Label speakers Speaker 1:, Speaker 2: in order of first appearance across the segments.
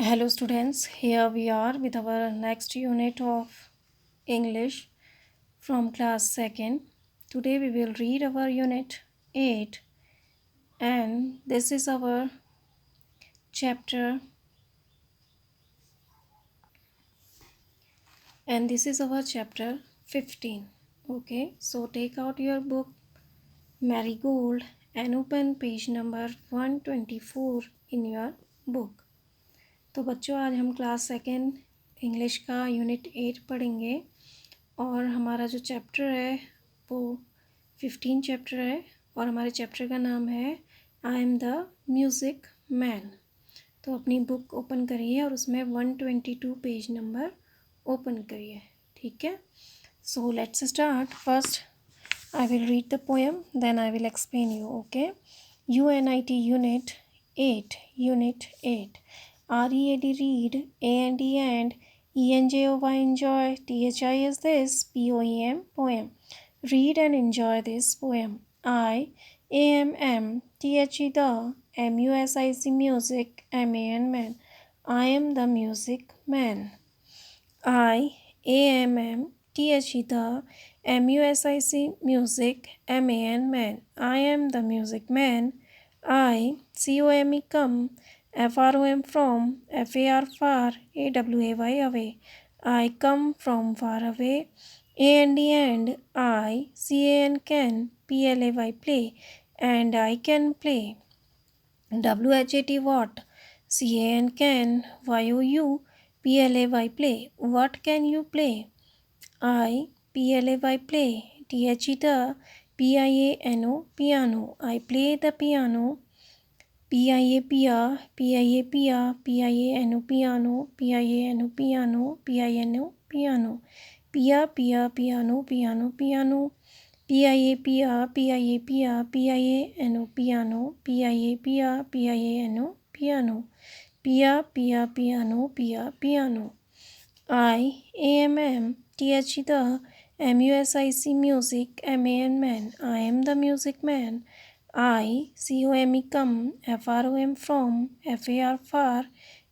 Speaker 1: Hello students, here we are with our next unit of English from class 2nd. Today we will read our unit 8 and this is our chapter and this is our chapter 15. Okay, so take out your book Marigold and open page number 124 in your book. तो बच्चों आज हम class 2nd English का unit 8 पढ़ेंगे और हमारा जो chapter है वो 15 चैप्टर है और हमारे चैप्टर का नाम है I am the music man. तो अपनी बुक ओपन करिए और उसमें 122 पेज नंबर ओपन करिए। ठीक है, so let's start. First I will read the poem then I will explain you. Okay, UNIT unit 8 READ read, AND ENJOY enjoy, THIS this, POEM poem. Read and enjoy this poem. AMM THE the, MUSIC music, MAN man. I am the music man. AMM THE the, MUSIC music, MAN man. I am the music man. COME come, FROM from, FAR far, AWAY away. I come from far away. And I CAN PLAY play, and I can play. WHAT what, can YOU PLAY play. What can you play? I PLAY play. THE the, PIANO piano. I play the piano. PIA pia, PIA pia, PIANO piano, PIANO piano, PIANO piano. Pia pia piano, piano piano. PIA pia, PIA pia, PIANO piano, PIA pia, PIANO piano. Pia pia piano, pia piano. AMM THE the, MUSIC music, MAN man. I am the music man. COME come, FROM from, FAR far,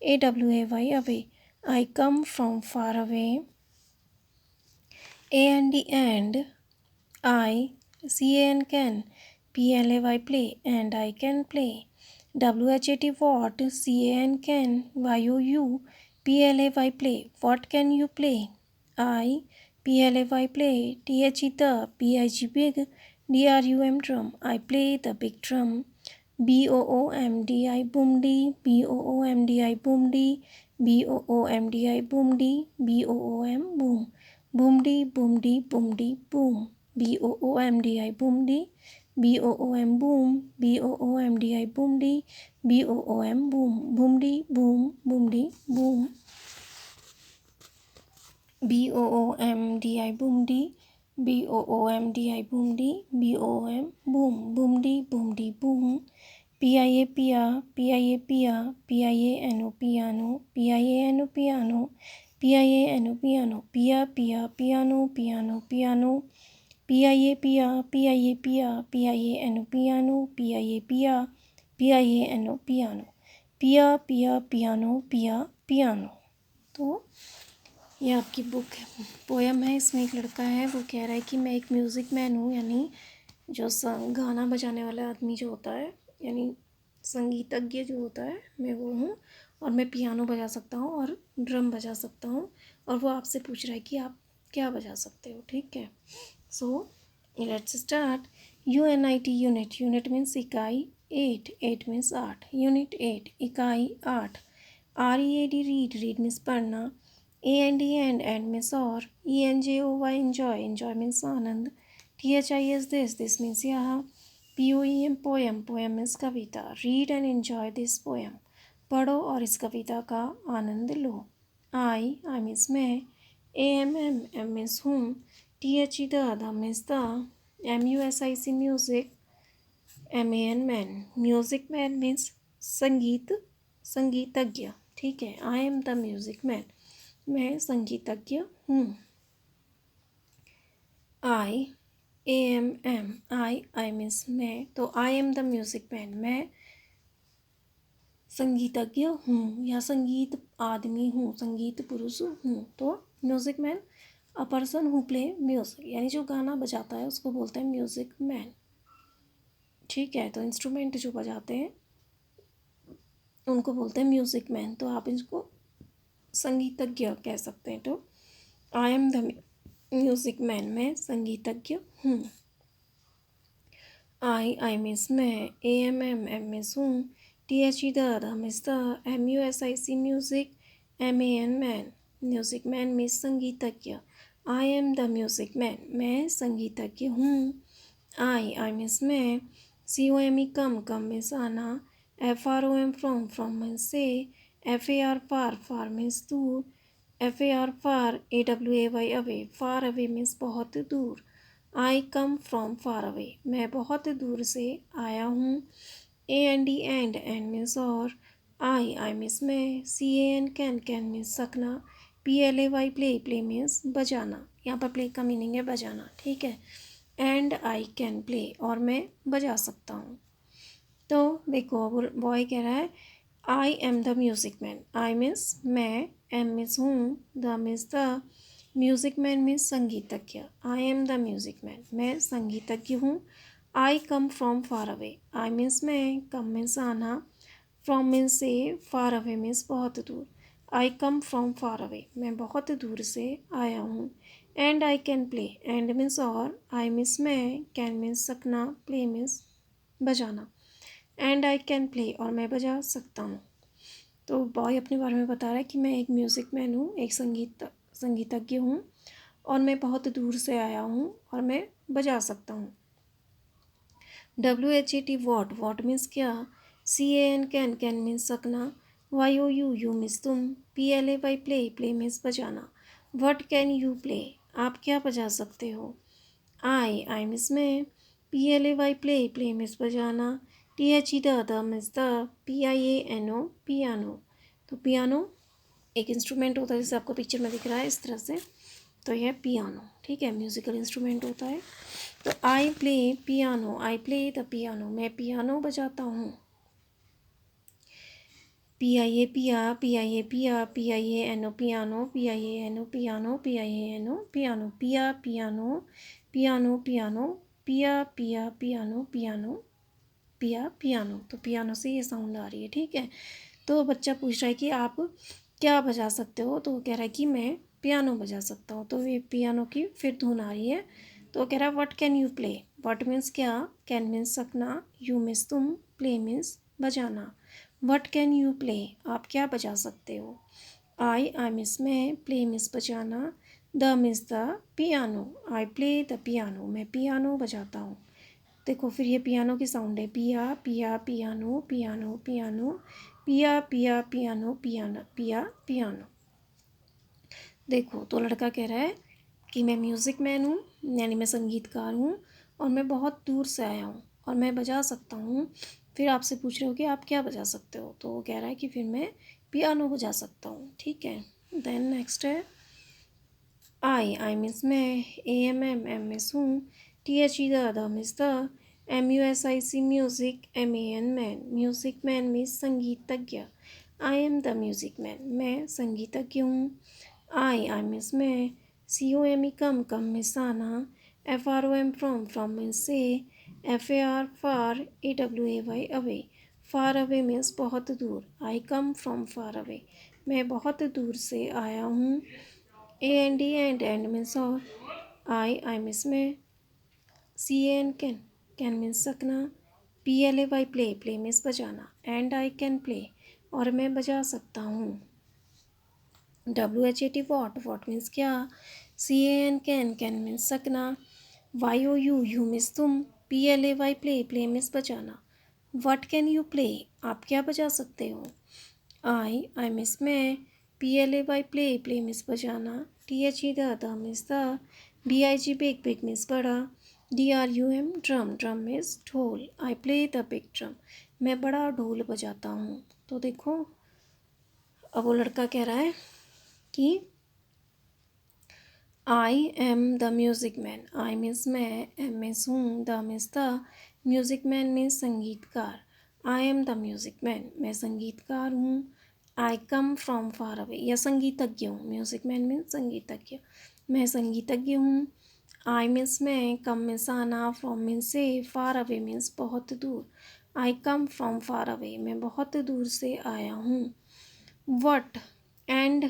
Speaker 1: AWAY away. I come from far away. And I can PLAY play, and I can play. WHAT what, can YOU PLAY play. What can you play? I PLAY play. THE the, BIG big, DRUM drum. I play the big drum. BOOMDI boomdi, BOOMDI boomdi, BOOMDI boomdi, BOOM boom. Boomdi boomdi boomdi boom. BOOMDI boomdi, BOOM boom, BOOMDI boomdi, BOOM boom. Boomdi boom, boomdi boom. BOOMDI boomdi, BOOMDI boomdi, BOOM boom. Boomdi boomdi boom. PIA pia, PIA pia, PIANO piano, PIANO piano, PIANO piano. Pia pia piano, piano piano. PIA pia, PIA pia, PIANO piano, PIA pia, PIANO piano. Pia pia piano, pia piano. तो ये आपकी book है, poem है। इसमें एक लड़का है, वो कह रहा है कि मैं एक म्यूज़िक मैन हूँ, यानी जो गाना बजाने वाला आदमी जो होता है, यानी संगीतज्ञ जो होता है, मैं वो हूँ और मैं पियानो बजा सकता हूँ और ड्रम बजा सकता हूँ। और वो आपसे पूछ रहा है कि आप क्या बजा सकते हो। ठीक है, so let's start. UNIT unit means इकाई, 8 मीन्स 8, यूनिट 8 इकाई 8। READ रीड मीन्स पढ़ना। AND मीन्स और। ENJOY enjoy means Anand. THIS this means यहाँ। POEM poem means Kavita. Read and enjoy this poem, पढ़ो और इस कविता का आनंद लो। आई मीन्स मैं। AMM मीन्स हूँ। THE the means the. MUSIC music, MAN man. Music man means संगीतज्ञ। ठीक है, I am the music man, मैं संगीतज्ञ हूँ। आई मीन्स मैं, तो I am the music man, मैं संगीतज्ञ हूँ या संगीत आदमी हूँ, संगीत पुरुष हूँ। तो music man a person who play music, यानी जो गाना बजाता है उसको बोलते हैं म्यूज़िक मैन। ठीक है, तो इंस्ट्रूमेंट जो बजाते हैं उनको बोलते हैं म्यूज़िक मैन। तो आप इसको संगीतज्ञ कह सकते हैं। तो I am the music man, मैं संगीतज्ञ हूँ। आई मीन्स मैं, एम मीन्स हूँ, THE the means the, MUSIC music, MAN man, music man means संगीतज्ञ। I am the music man, मैं संगीतज्ञ हूँ। आई मीन्स मैं, COME कम मीन्स आना, FROM फ्रॉम मीन्स से, FAR फार मीन्स दूर, FAR far, AWAY away, far away means बहुत दूर। आई कम फ्रॉम फार अवे, मैं बहुत दूर से आया हूँ। AND एंड मीन्स और, आई मीन्स मैं, CAN कैन मीन्स सकना, PLAY प्ले मीन्स बजाना। यहाँ पर प्ले का मीनिंग है बजाना, ठीक है। एंड आई कैन प्ले, और मैं बजा सकता हूँ। तो देखो अब बॉय कह रहा है I am the music man. I means मैं, एम मीन्स हूँ, the means the, music man means संगीतज्ञ। I am the music man, मैं संगीतज्ञ हूँ। I come from far away, I means मैं, कम मीन्स आना, फ्रॉम मीन्स से, far away means बहुत दूर। आई कम फ्रॉम फार अवे, मैं बहुत दूर से आया हूँ। And I can play, and means और, आई मीन्स मैं, कैन मीन्स सकना, प्ले मीन्स बजाना। एंड आई कैन प्ले, और मैं बजा सकता हूँ। तो बॉय अपने बारे में बता रहा है कि मैं एक म्यूज़िक मैन हूँ, एक संगीतज्ञ हूँ, और मैं बहुत दूर से आया हूँ और मैं बजा सकता हूँ। WHAT वॉट मीन्स क्या, CAN कैन मीन्स सकना, YOU मीन्स तुम, PLAY प्ले मीन्स बजाना। व्हाट कैन यू प्ले, आप क्या बजा सकते हो। आई मीन्स मैं, PLAY प्ले मीन्स बजाना, THE the means the, PIANO piano. तो पियानो एक इंस्ट्रूमेंट होता है, जैसे आपको पिक्चर में दिख रहा है इस तरह से। तो यह पियानो, ठीक है, म्यूज़िकल इंस्ट्रूमेंट होता है। तो I play piano, I play the piano, मैं पियानो बजाता हूँ। PIA पिया, PIA पिया, PIANO piano, PIANO piano, PIANO piano, पिया पियानो, पियानो पियानो, पिया पिया पियानो, पियानो पिया पियानो। तो पियानो से ये साउंड आ रही है, ठीक है। तो बच्चा पूछ रहा है कि आप क्या बजा सकते हो, तो वो कह रहा है कि मैं पियानो बजा सकता हूँ। तो ये पियानो की फिर धुन आ रही है। तो वो कह रहा है what can you play, what means क्या, कैन मीन्स सकना, यू मीन्स तुम, प्ले मीन्स बजाना। व्हाट कैन यू प्ले, आप क्या बजा सकते हो। आई मीन्स मैं, प्ले मीन्स बजाना, the means the, piano, I play the piano, मैं पियानो बजाता हूँ। देखो फिर ये पियानो की साउंड है, पिया पिया पियानो, पियानो पियानो, पिया पिया पियानो, पियाना पिया पियानो। देखो तो लड़का कह रहा है कि मैं म्यूज़िक मैन हूँ, यानी मैं संगीतकार हूँ, और मैं बहुत दूर से आया हूँ और मैं बजा सकता हूँ। फिर आपसे पूछ रहे हो कि आप क्या बजा सकते हो, तो वो कह रहा है कि फिर मैं पियानो बजा सकता हूँ, ठीक है। देन नेक्स्ट है आई मीन्स मैं, एम मीन्स हूँ, THE the means the, MUSIC music, MAN man, music man means संगीतज्ञ। I am the music man, मैं संगीतज्ञ हूँ। आई मीन्स मैं, COME कम मीन्स आना, FROM फ्रॉम मीन्स से, FAR far, AWAY away, far away means बहुत दूर। आई come from far away, मैं बहुत दूर से आया हूँ। AND एंड मीन्स और, आई मीन्स मैं, CAN कैन मीन्स सकना, PLAY प्ले मीन्स बजाना। एंड आई कैन प्ले, और मैं बजा सकता हूँ। WHAT वॉट मीन्स क्या, CAN कैन मीन्स सकना, YOU मीन्स तुम, PLAY प्ले मीन्स बजाना। व्हाट कैन यू प्ले, आप क्या बजा सकते हो। आई मीन्स मैं, PLAY प्ले मीन्स बजाना, THE the means the, BIG big means बड़ा, DRUM ड्रम मीन्स ढोल। I play the big drum, मैं बड़ा ढोल बजाता हूँ। तो देखो अब वो लड़का कह रहा है कि I am the music man, I means मैं, एम मीन्स हूँ, the means the, music man means संगीतकार। I am the music man, मैं संगीतकार हूँ। I come from far away, या संगीतज्ञ हूँ, म्यूज़िक मैन मीन्स संगीतज्ञ, मैं संगीतज्ञ हूँ। आई मीन्स मैं, कम मीन्स आना, फ्रॉम मीन्स से, फार अवे मीन्स बहुत दूर। आई कम फ्रॉम फार अवे, मैं बहुत दूर से आया हूँ। What, and,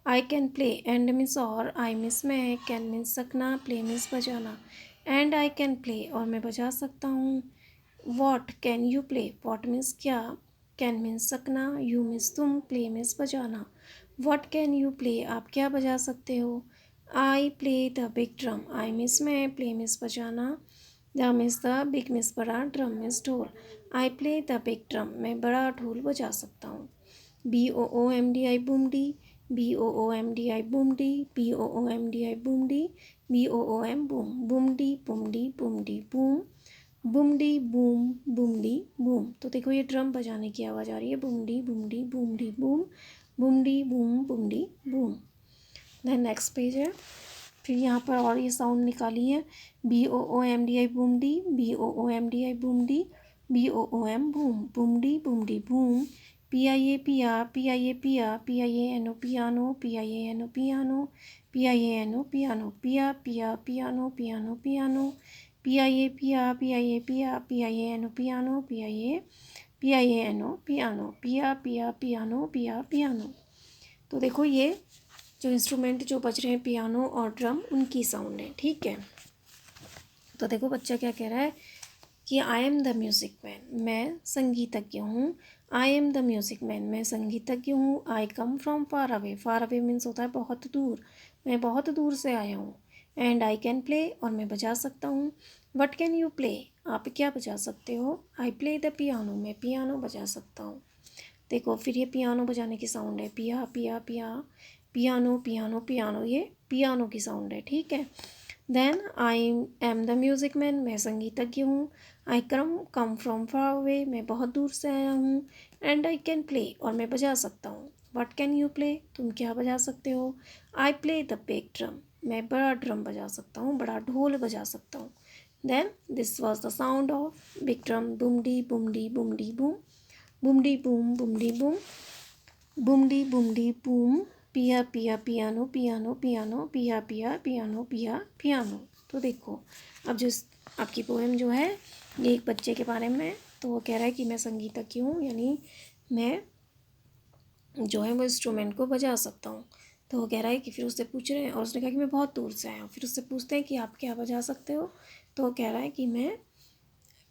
Speaker 1: I can play, and means और, आई मीन्स मैं, कैन मीन्स सकना, प्ले मीन्स बजाना, एंड आई कैन प्ले और मैं बजा सकता हूँ। What can you play, what means क्या, कैन मीन्स सकना, यू मीन्स तुम, प्ले मीन्स बजाना। वॉट कैन यू प्ले, आप क्या बजा सकते हो। आई play the big drum, I means मैं, प्ले मीन्स बजाना, the means the, big means बड़ा, ड्रम मीन्स ढोल। I play the big drum, मैं बड़ा ढोल बजा सकता हूँ। BOOMDI बूमडी, BOOMDI बूमडी, BOOMDI बूमडी, BOOM बूम, बूमडी बूमडी बूमडी बूम, बूमडी बूम, बूमडी बूम। तो देखो ये ड्रम बजाने की आवाज़ आ रही है, बूमडी बूमडी बूमडी बूम, बूमडी बूम बूमडी बूम। देन नेक्स्ट पेज है, फिर यहाँ पर और ये साउंड निकाली है, BOOMDI बूमडी, BOOMDI बूमडी, BOOM बूम, बूमडी बूमडी बूम। PIA पिया, PIA पिया, PIANO piano, PIANO piano, PIANO piano, पिया पिया पियानो, पियानो पियानो। PIA पिया, PIA पिया, PIANO पियानो, PIANO पियानो, पिया पिया पियानो, पिया पियानो। तो देखो ये जो इंस्ट्रूमेंट जो बज रहे हैं पियानो और ड्रम, उनकी साउंड है, ठीक है। तो देखो बच्चा क्या कह रहा है कि I am the music man, मैं संगीतज्ञ हूँ। I am the music man, मैं संगीतज्ञ हूँ। I come from far away means होता है बहुत दूर, मैं बहुत दूर से आया हूँ। एंड आई कैन प्ले, और मैं बजा सकता हूँ। वट कैन यू प्ले, आप क्या बजा सकते हो। आई प्ले द पियानो, मैं पियानो बजा सकता हूँ। देखो फिर ये पियानो बजाने की साउंड है, पिया पिया पिया, पियानो पियानो पियानो, ये पियानो की साउंड है, ठीक है। Then I am the music man, मैं संगीतज्ञ हूँ। I come from far away, मैं बहुत दूर से आया हूँ। एंड आई कैन प्ले, और मैं बजा सकता हूँ। वट कैन यू प्ले, तुम क्या बजा सकते हो। आई प्ले द बिग ड्रम, मैं बड़ा ड्रम बजा सकता हूँ, बड़ा ढोल बजा सकता हूँ। Then this was the sound of big drum, बूमडी बूमडी बूमडी बूम, बूमडी बूम बूमडी बूम, बूमडी बूमडी बूम। पिया पिया पियानो, पियानो पियानो, पिया पिया पियानो, पिया पियानो। तो देखो अब जो आपकी पोएम जो है ये एक बच्चे के बारे में, तो वो कह रहा है कि मैं संगीतज्ञ हूँ, यानी मैं जो है वो इंस्ट्रूमेंट को बजा सकता हूँ। तो वो कह रहा है कि फिर उससे पूछ रहे हैं, और उसने कहा कि मैं बहुत दूर से आया हूँ। फिर उससे पूछते हैं कि आप क्या बजा सकते हो, तो वो कह रहा है कि मैं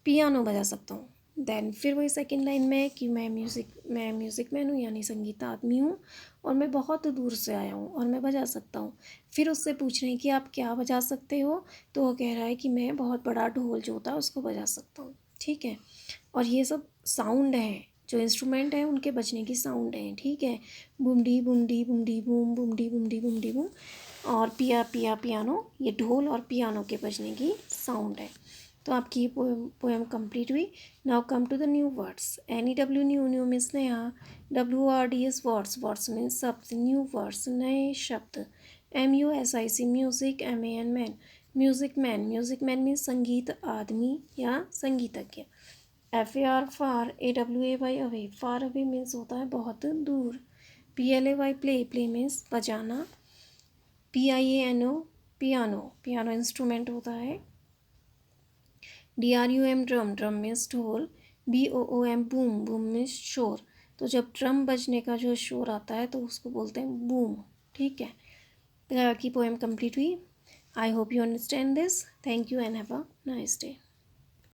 Speaker 1: पियानो बजा सकता हूँ। देन फिर वही सेकंड लाइन में कि मैं म्यूज़िक मैन हूँ, यानी संगीत आदमी हूँ, और मैं बहुत दूर से आया हूँ और मैं बजा सकता हूँ। फिर उससे पूछ रहे हैं कि आप क्या बजा सकते हो, तो वो कह रहा है कि मैं बहुत बड़ा ढोल जो होता है उसको बजा सकता हूँ, ठीक है। और ये सब साउंड है, जो इंस्ट्रूमेंट हैं उनके बजने की साउंड है, ठीक है। बूमडी बूमडी बूमडी बूम, बूमडी बूमडी बूमडी बूम, और पिया पिया पियानो, ये ढोल और पियानो के बजने की साउंड है। तो आपकी ये पोएम कंप्लीट हुई। Now come to the new words. NEW new, new means नया, WORDS वर्ड्स, वर्ड्स मीन्स शब्द, न्यू वर्ड्स नए शब्द। MUSIC music, MAN man, music man, music man means संगीत आदमी या संगीतज्ञ। FAR far, AWAY away, far away means होता है बहुत दूर। PLAY प्ले, प्ले मीन्स बजाना। PIANO पियानो, पियानो इंस्ट्रूमेंट होता है। DRUM ड्रम, ड्रम मीन्स ढोल। BOOM बूम, बूम मीन्स शोर। तो जब ड्रम बजने का जो शोर आता है तो उसको बोलते हैं बूम, ठीक है। तो आपकी पोएम कंप्लीट हुई। I hope you understand this. Thank you and have a nice day.